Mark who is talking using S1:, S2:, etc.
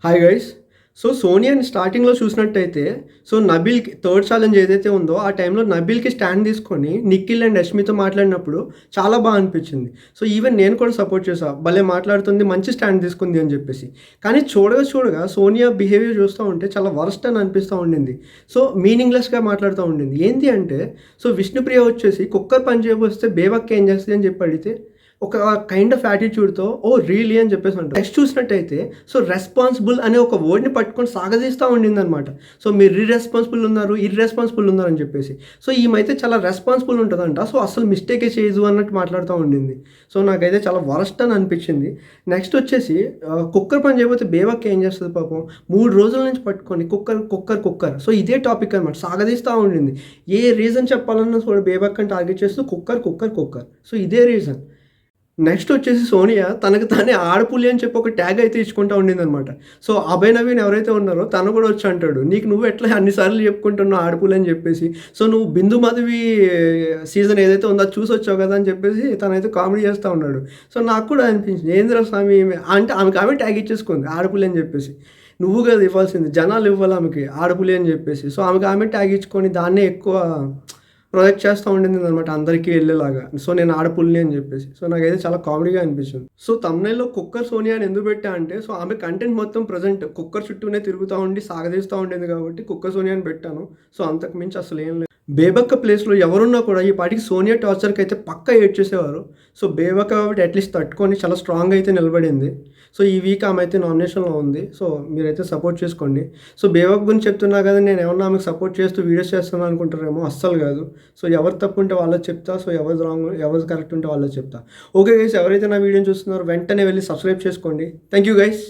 S1: Hi guys. So, సోనియాని స్టార్టింగ్‌లో చూసినట్టయితే నబీల్‌కి third challenge ఏదైతే ఉందో ఆ టైంలో నబీల్‌కి స్టాండ్ తీసుకొని నిఖిల్ అండ్ యష్మితో మాట్లాడినప్పుడు చాలా అనిపించింది. ఈవెన్ నేను కూడా సపోర్ట్ చేశా. భలే మాట్లాడుతుంది, మంచి స్టాండ్ తీసుకుంది అని చెప్పేసి. కానీ చూడగా సోనియా బిహేవియర్ చూస్తా ఉంటే చాలా వరస్ట్ అని అనిపిస్తా ఉండింది. మీనింగ్‌లెస్‌గా మాట్లాడుతూ ఉండింది. ఏంటి అంటే విష్ణుప్రియ వచ్చేసి కుక్కర్ పని చేయబోస్తే బేవక్క ఏం చేస్తది అని చెప్పి అడిగితే ఒక కైండ్ ఆఫ్ యాటిట్యూడ్‌తో ఓహ్! రియల్లీ అని చెప్పేసి అంటారు. నెక్స్ట్ చూసినట్టయితే రెస్పాన్సిబుల్ అనే ఒక వర్డ్‌ని పట్టుకొని సాగదీస్తా ఉండిందనమాట. మీరు ఇర్రెస్పాన్సిబుల్ ఉన్నారు, ఇర్రెస్పాన్సిబుల్ ఉన్నారు అని చెప్పేసి. ఈమైతే చాలా రెస్పాన్సిబుల్ ఉంటదంట. అసలు మిస్టేకే చేయదు అన్నట్టు మాట్లాడుతా ఉండింది. నాకైతే చాలా వరస్ట్ అని అనిపించింది. నెక్స్ట్ వచ్చేసి కుక్కర్ పని చేయకపోతే బేవక్క ఏం చేస్తది పాపం 3 రోజుల నుంచి పట్టుకొని కుక్కర్. ఇదే టాపిక్ అనమాట. సాగదీస్తా ఉండింది. ఏ రీజన్ చెప్పాలన్నా కూడా బేవక్కని టార్గెట్ చేస్తూ కుక్కర్. ఇదే రీజన్. నెక్స్ట్ వచ్చేసి సోనియా తనకు తానే ఆడపులి అని చెప్పి ఒక ట్యాగ్ అయితే ఇచ్చుకుంటా ఉండిందనమాట. అభయ్ నవీన్ ఎవరైతే ఉన్నారో తను కూడా వచ్చి అంటాడు, నీకు నువ్వు ఎట్లా అన్ని సార్లు చెప్పుకుంటున్నావు ఆడపులి అని చెప్పేసి. నువ్వు బిందు మాధవి సీజన్ ఏదైతే ఉందో అది చూసి వచ్చావు కదా అని చెప్పేసి తనైతే కామెడీ చేస్తూ ఉన్నాడు. నాకు కూడా అనిపించింది ఏందిరా స్వామి అంటే ఆమె ట్యాగ్ ఇచ్చేసుకుంది ఆడపులి అని చెప్పేసి. నువ్వు కదా ఇవ్వాల్సింది, జనాలు ఇవ్వాలి ఆమెకి ఆడపులి అని చెప్పేసి. ఆమె ట్యాగ్ ఇచ్చుకొని దాన్నే ఎక్కువ ప్రొజెక్ట్ చేస్తూ ఉండిందనమాట అందరికీ వెళ్ళేలాగా. నేను ఆడపుల్ని అని చెప్పేసి. నాకైతే చాలా కామెడీగా అనిపించింది. థంబ్‌నెయిల్‌లో కుక్కర్ సోనియా అని ఎందుకు పెట్టా అంటే ఆమె కంటెంట్ మొత్తం ప్రెజెంట్ కుక్కర్ చుట్టూనే తిరుగుతూ ఉండి సాగదీస్తూ ఉండింది కాబట్టి కుక్కర్ సోనియా అని పెట్టాను. అంతకు మించి అసలు ఏం లేదు. బేబక్క ప్లేస్‌లో ఎవరున్నా కూడా ఈ పాటికి సోనియా టార్చర్‌కి అయితే పక్కా ఏడ్చేసేవారు. బేబక్క కాబట్టి అట్‌లీస్ట్ తట్టుకొని చాలా స్ట్రాంగ్‌గా అయితే నిలబడింది. ఈ వీక్ ఆమె అయితే నామినేషన్‌లో ఉంది. మీరైతే సపోర్ట్ చేసుకోండి. బేబక్క గురించి చెప్తున్నా కదా నేను ఏమన్నా ఆమెకు సపోర్ట్ చేస్తూ వీడియోస్ చేస్తున్నాను అనుకుంటారేమో, అస్సలు కాదు. ఎవరు తప్పు ఉంటే వాళ్ళకి చెప్తా. ఎవరిది రాంగ్ ఎవరిది కరెక్ట్ ఉంటే వాళ్ళకి చెప్తా. ఓకే గైస్, ఎవరైతే నా వీడియోని చూస్తున్నారో వెంటనే వెళ్ళి సబ్స్క్రైబ్ చేసుకోండి. Thank you guys.